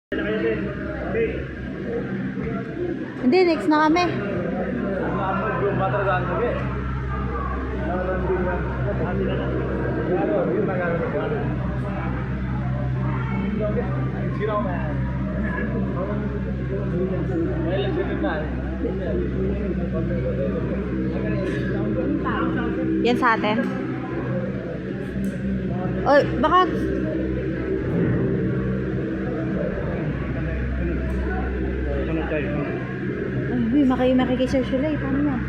Hindi, next na kami. Yan sa atin. Oy, baka ay, makikisir sila eh. Paano yan?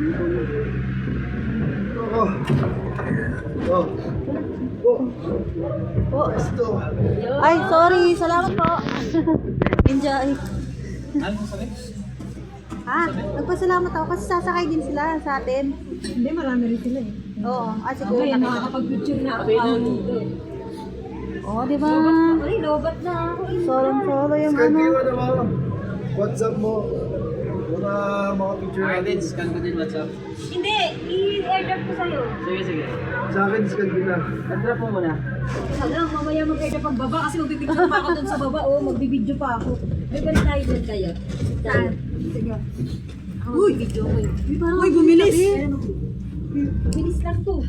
Ay, sorry. Salamat po. Enjoy. Ano sabi? Ha? Nagpasalamat ako kasi sasakay din sila sa atin. Hindi, marami rin sila eh. Oo. Ah, siguro. Okay, nakakapag-picture na ako. Oo, di ba? Ay, lobat na ako. Solo yung ano. WhatsApp mo. Mga picture Ay, din, natin. scan ko din WhatsApp. Hindi, i-airdrop ko sa'yo. Sige, sige. Sa akin, scan ko na. Ad-drop mo muna. Salang, mamaya mag-airdrop ang baba kasi magbibidyo pa ako dun sa baba. Oo, magbibidyo pa ako. May balik tayo dun kayo. Saan? Sige. Uy! Video ko yun. Uy, bumilis! Bilis lang to.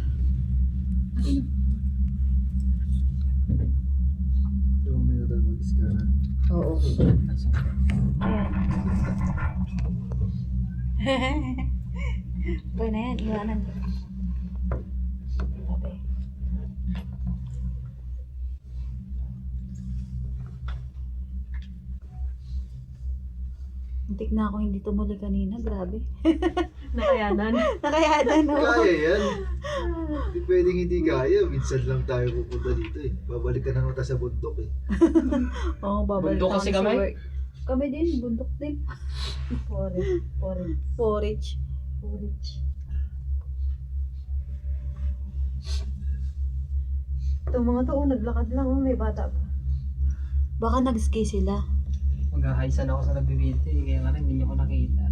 Yung may natin mag-scan. Oo. Pwede na yan, iwanan. Okay. Muntik na ako hindi tumuli kanina, grabe. Nakayanan. Nakayanan, no? Kaya yan. Hindi pwedeng hindi kaya. Minsan lang tayo pupunta dito eh. Babalik ka na naman tayo sa bundok eh. Oo, babalik Bundok kasi ako sa kami? work. Kami din, bundok din. Forage. Itong mga to, naglakad lang. May bata pa. Baka nag-ski sila. Mag-haisan ako sa nagbibideo eh, kaya nga hindi niyo ko nakita.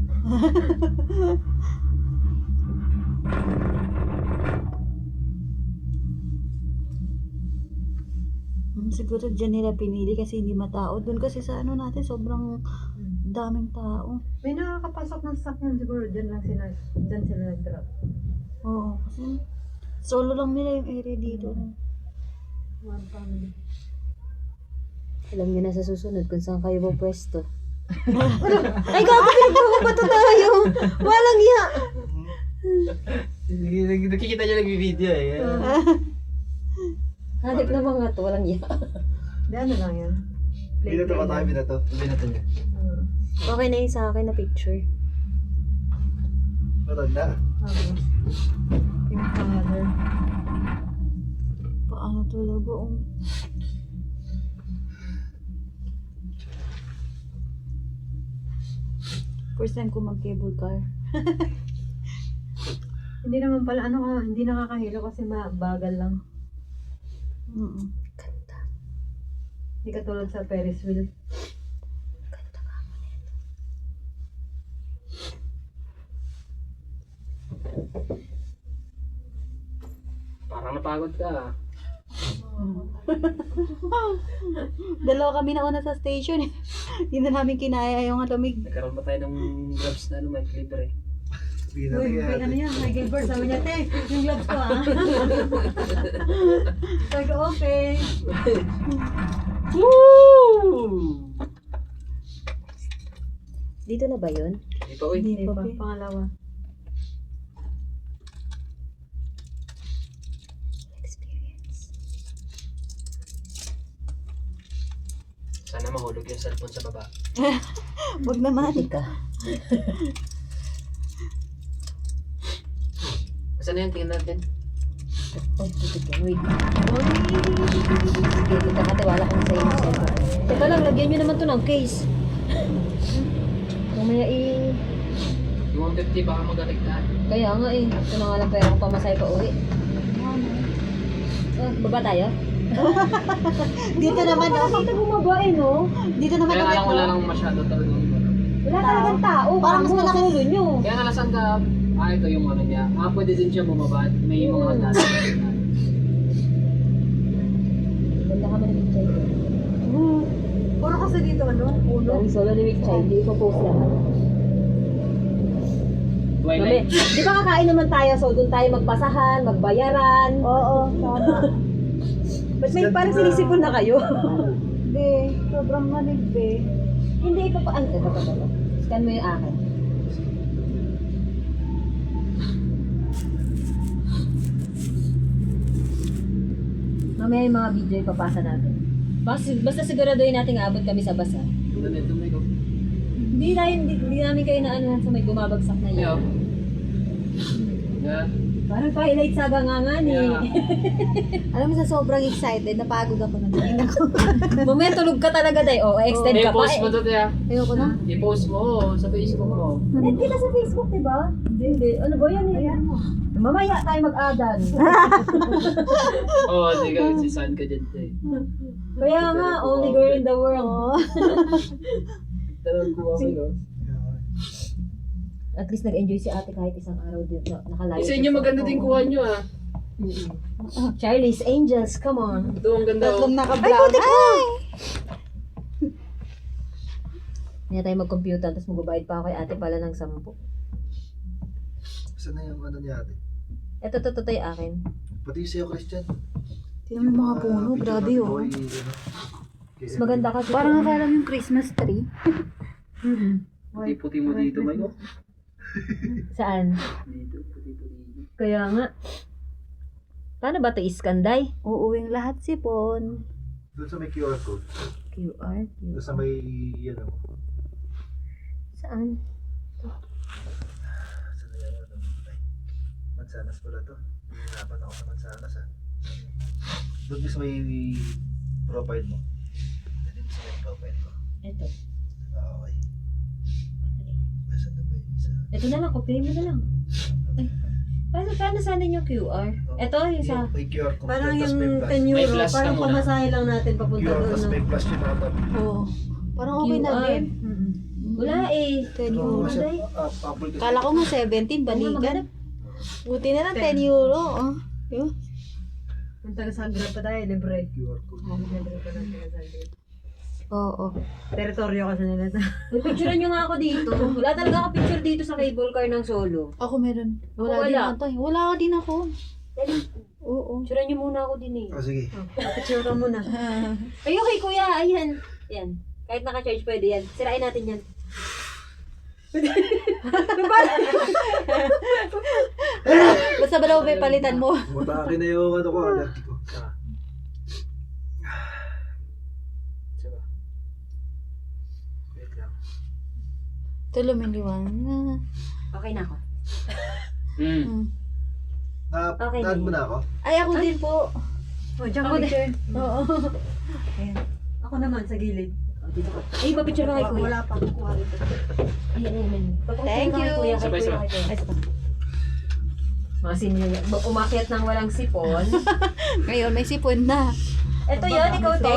Siguro dyan nila pinili kasi hindi matao. Doon kasi sa ano natin, sobrang daming tao. May nakakapasok ng sasakyan siguro. Dyan sila nag-drop. Oo, kasi solo lang nila yung area dito. One family. Alam niyo na sa susunod kung saan kayo pwesto. Ay, gago, pinagpapabato tayo! Walang iya! Nakikita niyo nagbibideo eh. Hanip na mga to, walang iya. Di ano lang yan. Binato ka tayo, binato. Binato niyo. Okay na yung sa akin na picture. Matanda. Yung father. Paano talaga? First time ko mag-cable car. Hindi naman pala, hindi nakakahilo kasi mabagal lang. Ganda. Hindi katulad sa Ferris wheel. Ganda nga mo nito. Parang napagod ka ah. Dalawa kami na una sa station eh. Hindi na namin kinaya yung lamig. Nagkaroon pa tayo ng gloves na may libre. Binato Uy, may ano yan, may Gilbert, sabi niya, te, yung gloves ko ah. Sabi ko, okay. Woo! Dito na ba yun? Hindi pa uy. Hindi pa, pa, be. pangalawa. Experience. Sana mahulog yung cellphone sa baba. Wag naman. Ika. Saan na yan? Tingnan natin. Ay, tubig yan. Wait. Sige, kita katiwala ko sa inyo. Teka lang, lagyan nyo naman to ng case. Mamaya Yung 150 baka magaligtaan. Kaya nga eh. Ito na nga lang pera kong pamasay pa uwi. Baba tayo? Dito naman oh. Dito bumaba eh, no? Dito naman Kaya nga lang oh. wala lang masyado talagang Wala talagang tao. Parang mas malaki. Ulo nyo. Kaya nga nasan ka, ito yung ano niya. Pwede din siya bumaba. May mga hagdanan. Ganda ka ba na picture? Puro kasi dito ano, uno. Ang solo ni Mick Chai, hindi ko post lahat. Mami, Twilight. di ba kakain naman tayo, so doon tayo magpasahan, magbayaran. Oo, tama. Ba't may parang sinisipon na kayo? Be, sobrang manig, be. Hindi, ito pa. Ito. Scan mo yung akin. Mamaya yung mga video ipapasa natin. Basta siguraduhin natin aabot kami sa basa. Tumay ko. Hindi namin kayo naanuhan sa may bumabagsak na Yeah. yan. Yeah. Parang Twilight Saga nga nga ni. Yeah. Alam mo, sa sobrang excited, napagod ako ng tingin ako. Mamaya tulog ka talaga day. O, extend ka pa. I-post mo to, Tia. Ayoko na. I-post mo sa Facebook mo. Net kita sa Facebook, diba? Hindi. Ano ba yan eh? Mamaya tayo mag-adan. Oo, sige, si San ka dyan, Tia. Kaya nga, only girl in the world. Talagang kuha ko yun. At least nag-enjoy si ate kahit isang araw dito. Nakalayo. Sa inyo maganda din kuha nyo, ah. Charlie's Angels, come on. Ito, ang ganda. Tatlong Oh. naka-brown. Ay! Hindi tayo mag-computer, tapos magbabayad pa ako kay ate pala ng 10. Saan na yung ano ni ate? Ito tayo akin. Pati sa'yo, Christian. Tingnan mo yung mga puno, grabe oh. Mas maganda kasi. Parang akala yung Christmas tree. Ay, puti mo dito, Mike. Saan? Dito, puti. Kaya nga. Paano ba ito iskanday? Uuwing lahat sipon. Doon sa may QR code. QR? Doon sa may, ano, Saan? saan na yan, ano? Ay, Mansanas pala to. Hihirapan ako sa Mansanas, ha. Doon din sa may profile mo. Doon din sa may profile ko. Ito. Okay. Nasaan na ba yung isa? Ito na lang, copy mo na lang. Ay. Paano sana yung QR? Ito yung sa... May QR code. Parang tapos may yung plus. 10 May euro, plus ka parang muna. pamasahe lang natin papunta QR, doon. tapos No? may plus yung number. Oo. Parang okay na QR. din. Wala eh. 10 euro. Day. Apple kasi. Kala ko nga 17, balikan. Buti na lang 10 euro. Oh. Yun. Kung taga-Sagra pa tayo, libre. QR code. Libre pa ng taga-Sagra. Oo. Teritoryo kasi nila ito. Picturean nyo nga ako dito. Wala talaga ako picture dito sa cable car ng solo. Ako meron. Ako Wala din wala. ako. Wala din ako. Oo. Picturean nyo muna ako din eh. Oh, sige. Picture ka muna. Ay, okay kuya. Ayan. Yan. Kahit naka-charge pwede yan. Sirain natin yan. Basta ba daw may palitan mo? Bumutake na yung ano ko, allergy ko. Saba. Wait lang. Ito lumiliwan na. Okay na ako. Okay Na-add mo na ako? Ay, ako din po. Oh, diyan Ako ka picture. Oo. Ako naman, sa gilid. Ay, papicture ka kay kuya. Wala pa kukuha rito. Ayan, ayan. Thank you. Sabay, sabay. Ay, saka. Mga senior. Umakyat ng walang sipon. Ngayon, may sipon na. Ito yun, ikaw to.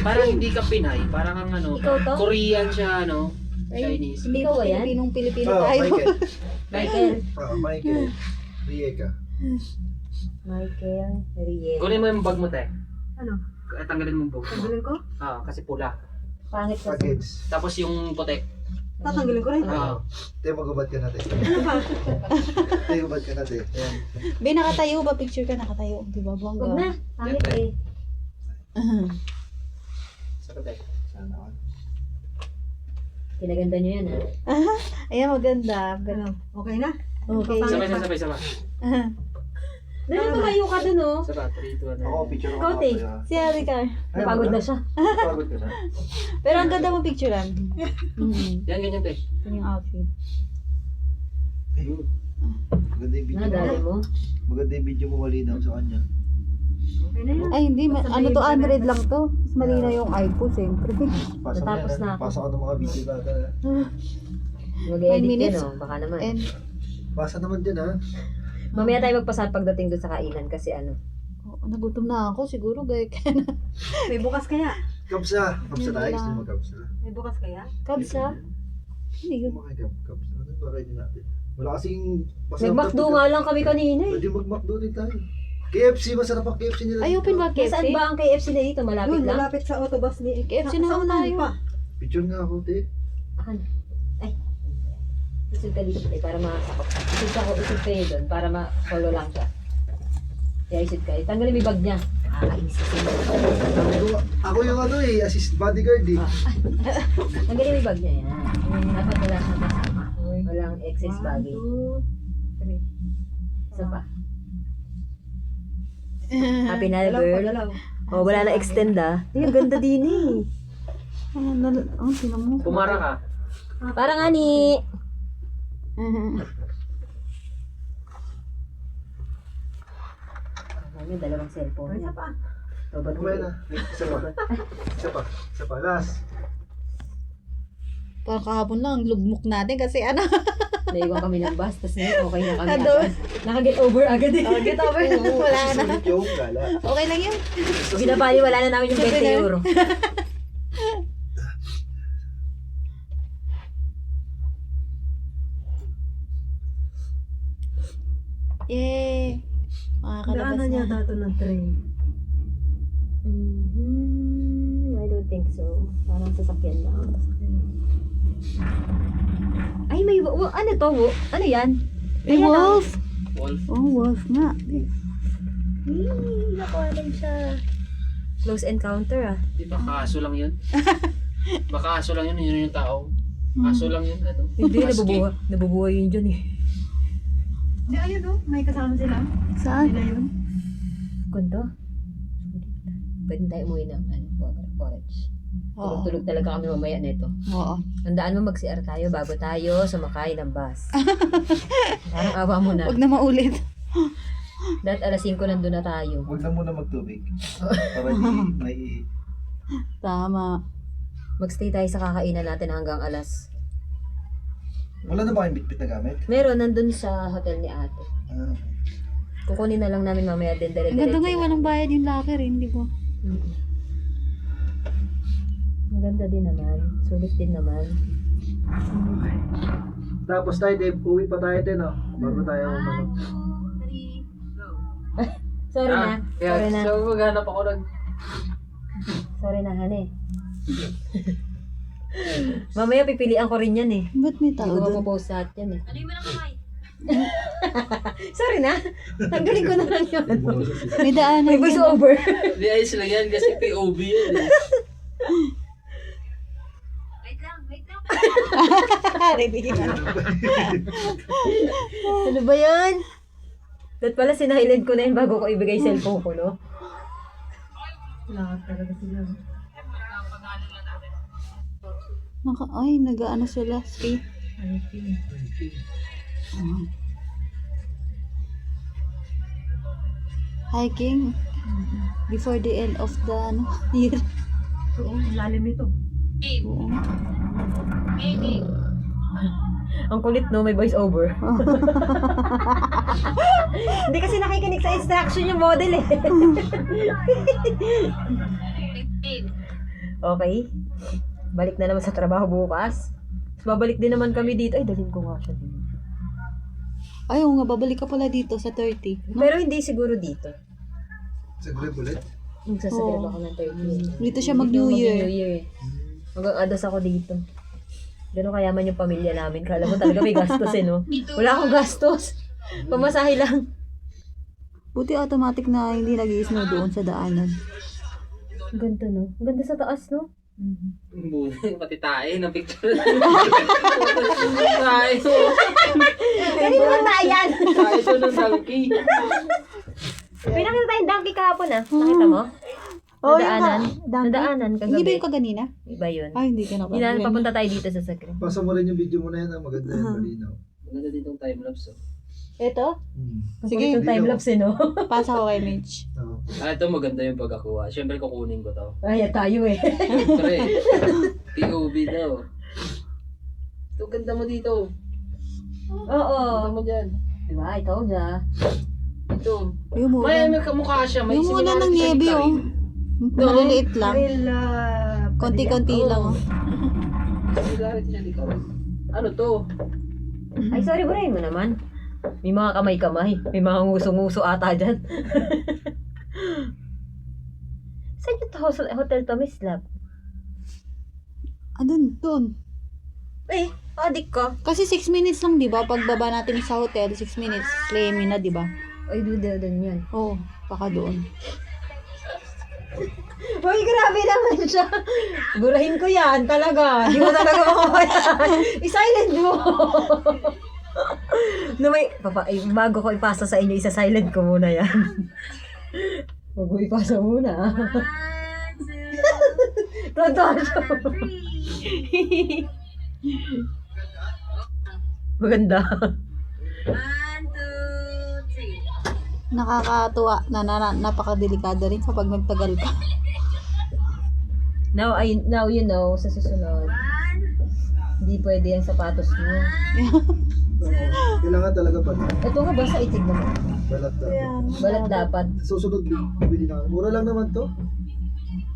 Parang hindi ka Pinay, parang ang ano, Ikaw to? Korean siya, ano, Chinese. Hindi Ikaw po ba yan? Pilipinong-Pilipino Oh, tayo. Michael. Michael. Michael. Rieka. Michael Riel. Kunin mo yung bag mo, te. Ano? Tanggalin mo yung bag mo. Tanggalin ko? Ah, kasi pula. Pangit kasi. Package. Tapos yung puti. Tatanggalin ko rin. Ah, Tayo magubad ka natin. Tayo magubad ka natin. Ayan. Be, nakatayo ba? Picture ka nakatayo. Di ba? Bongga. Huwag na. Pangit eh. sa puti. Sana ako. Kinaganda nyo yan ah. Ayan, maganda. Ano? Okay na? Okay. Sabay. Dahil tumayo ka dun oh. Sabay, 3, 2, 1. Ako, picture ako. Ikaw, te. Si Aricar. Napagod na siya. Napagod ka na. Pero ang ganda mo picturean. Yan, ganyan, te. Ito yung outfit. Ayun. Maganda yung video Nadali mo. mo. Maganda yung video mo, malinaw sa kanya. Okay na yan. Ay, hindi. Ano to? Android lang to. Mas mali na yung iPhone, siyempre. Pasa mo Natapos yan, na ha? ako. Pasa ko ng mga video ka. Mag-edit 9 minutes. yan oh. Baka naman. And, Pasa naman dyan, ha? Mamaya tayo magpasal pagdating dun sa kainan kasi ano. oh, nagutom na ako. Siguro, gaya ka na. May bukas kaya? Kapsa. Kapsa tayo. Wala. Gusto mo kapsa? May bukas kaya? Kabsa. Hindi yun. Kumakay kapsa. Ano ba kayo natin? Wala kasing... Nag-McDo nga lang kami kanina eh. Pwede mag-McDo din tayo. KFC, masarap ang KFC nila. Ay, open ba Saan KFC? ba ang KFC na dito? Malapit Yun, lang? malapit sa autobus ni... KFC na ako tayo. Picture nga ako, te. Akan. Ay. Isod ka dito para makasakot. Isod kayo doon para ma-follow lang siya. Kaya isod kayo. Tanggalin mo yung bag niya. Ako yung ano assist bodyguard eh. Tanggalin mo yung bag niya. Yan. Dapat wala siyang kasama. Walang excess baggage. 1, 2, 3. Isa pa. Happy na girl. Oh, wala na extend ah. Ay, ang ganda din eh. Tinan mo. Pumara ka. Parang ani. May dalawang cellphone niya. Robot Kumain na. Isa pa. Isa pa. Last. Parang kahapon lang, lugmok natin kasi ano. Naiwan kami ng bus, tapos ngayon okay na kami Ano? agad. Naka-get over agad eh. Get over. Wala na. Sulit yung gala. Okay lang yun. Binabali, wala na namin yung 20 euro. Yay! Makakalabas Daanan niya na. dato ng train. I don't think so. Parang sasakyan lang. Ay, may ano to? Ano yan? May Ayan, wolf! Wolf. Oh, wolf nga. Nakuha lang siya. Close encounter ah. Di ba kaso lang yun? Baka aso lang yun, yun yung tao. Aso lang yun, ano? Hindi, Husky. nabubuhay yun dyan eh. Di, ayun oh, may kasama sila. Saan? Sila yun. Kundo? Pwede tayo umuwi ng forage. Oo. Tulog talaga kami mamaya nito. Oo. Tandaan mo mag-CR tayo bago tayo sumakay ng bus. Parang awa mo na. Huwag na maulit. Dahil alas 5 nandun na tayo. Huwag na muna magtubig. Para di may... Tama. Magstay tayo sa kakainan natin hanggang alas. Wala na ba kayong bitbit na gamit? Meron, nandun sa hotel ni ate. Ah, Kukunin na lang namin mamaya din Ang ganda ngayon, walang bayad yung locker, hindi ba? Maganda din naman. Sulit din naman. Tapos tayo, Dave, uwi pa tayo din, oh. Bago tayo, ano. Sorry na. Sorry na. So, maghanap ako ng... Sorry na, hane. Mamaya pipilian ko rin yan eh. Ba't may Hindi tao ko doon? mapopost lahat yan eh. Ano yung kamay? Sorry na. Tanggalin ko na lang yun. May daanan. May voice over. Di ayos lang yan kasi POV yan eh. Ano ba yan? Dapat pala sinahilid ko na yun bago ko ibigay cellphone ko, no? Lahat talaga sila. Ay, nag-ano sila. Ski. Hiking. Before the end of the year. Oo, lalim nito. Oo. Ang kulit, no? May voice over. Hindi kasi nakikinig sa instruction yung model eh. Okay. Balik na naman sa trabaho bukas. Tapos babalik din naman kami dito. Ay, dalhin ko nga siya dito. Ayaw nga, babalik ka pala dito sa 30. Pero hindi siguro dito. Sa grab ulit? Magsasagrab Oo. ako ng 30. Dito siya mag-New Year. New Year. Mag-adas ako dito. Gano'n kayaman yung pamilya namin. Kala mo talaga may gastos eh, no? Wala akong gastos. Pamasahe lang. Buti automatic na hindi nag-i-snow doon sa daanan. Ang ganda, no? Ang ganda sa taas, no? Buhay, pati tayo na picture. Tayo. Kanino ba tayan? Tayo doon ng donkey. May nakita tayong donkey kahapon, ah. Nakita mo? Oh, Nadaanan. yung donkey? Nadaanan kagabi. Hindi ba yung kaganina? Iba yun. Ay, hindi ka na Ilan, papunta tayo dito sa Sagre. Pasa mo rin yung video mo na yan, maganda yan, malinaw. Maganda din tong time-lapse. Oh. Ito? Sige, Sige, yung time-lapse, eh, no? pasa ko kay Mitch. Oo. Ito maganda yung pagkakuha. Siyempre kukunin ko to. Ay, tayo eh. Siyempre, POV daw. Ito, ganda mo dito. Oo. Ganda mo dyan. Diba? I told ya. Ito. Yung May muna. kamukha siya. May Yung muna similarity ng siya ni niebe, oh. Karin. Maliliit lang. Marila. Konti-konti lang, oh. Similarity siya ni Karin. Ano to? Ay, sorry, burahin mo naman. May mga kamay-kamay. May mga nguso-nguso ata dyan. Saan yung hotel to, Miss Love? Doon. Eh, adik ka. Kasi 6 minutes lang, di ba? Pagbaba natin sa hotel, 6 minutes. Lemi na, di ba? Ay, doon yan. Oo, baka doon. Uy, grabe naman siya. Gurahin ko yan, talaga. Di mo talaga makawayan. I-silent mo. No, bago ko ipasa sa inyo, isa-silent ko muna yan. Huwag mo ipasa muna. Tonto siya. Maganda. Nakakatuwa napakadelikado rin kapag nagtagal ka. Now you know, sa susunod. Hindi pwede yung sapatos mo. Kailangan talaga pa. Ito nga ba sa itig naman? Balat dapat. Balat dapat. Susunod, bibili na. Mura lang naman to.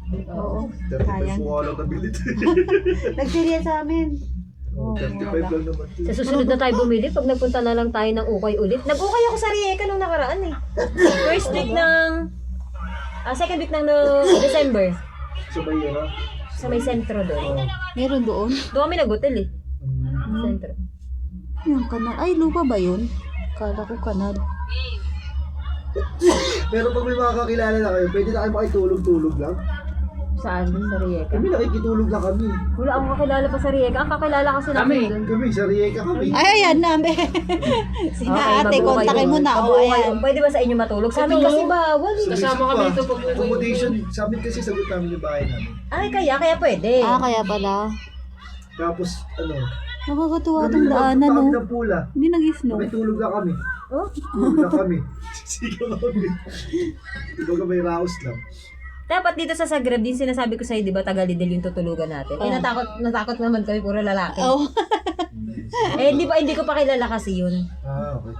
Oo. 35 Sayang. wala na bilit. Nagsilya sa amin. 35 lang naman to. Sa susunod na tayo bumili, pag nagpunta na lang tayo ng ukay ulit. Nag-ukay ako sa Rijeka nung nakaraan eh. First week ng... second week ng December. So ba yun ha? Sa may sentro doon. Meron doon? Doon kami nag-hotel eh. Sentro. Yung kanal. Ay, lupa ba yun? Kala ko kanal. Pero pag may mga kakilala na kayo, pwede na kayo makitulog-tulog lang. Saan? Sa Rijeka. Kami nakikitulog lang kami. Wala akong kakilala pa sa Rijeka. Ang kakilala kasi namin Kami. doon. Kami, sa Rijeka kami. Ay, ayan na. Sige ate, mag-ukay kontakin mo doon. na. O, Mag-ukay. ayan. Pwede ba sa inyo matulog? Sa amin Ito, kasi bawal eh. Kasama kami ito pag uwi. Accommodation, sa amin kasi sagot namin yung bahay namin. Ay, kaya pwede. Kaya pala. Tapos, Nakakatuwa gabi itong na daanan, magpunta kami no? ng pula. Hindi nag-snow. May tulog lang kami. Oh? Tulog lang kami. Sigaw kami. Ito may raos lang. Dapat dito sa Zagreb din sinasabi ko sa'yo, di ba, Tagalidel yung tutulugan natin. Eh, natakot naman kami, puro lalaki. Oh. Eh, hindi ko pa kilala kasi yun. Okay.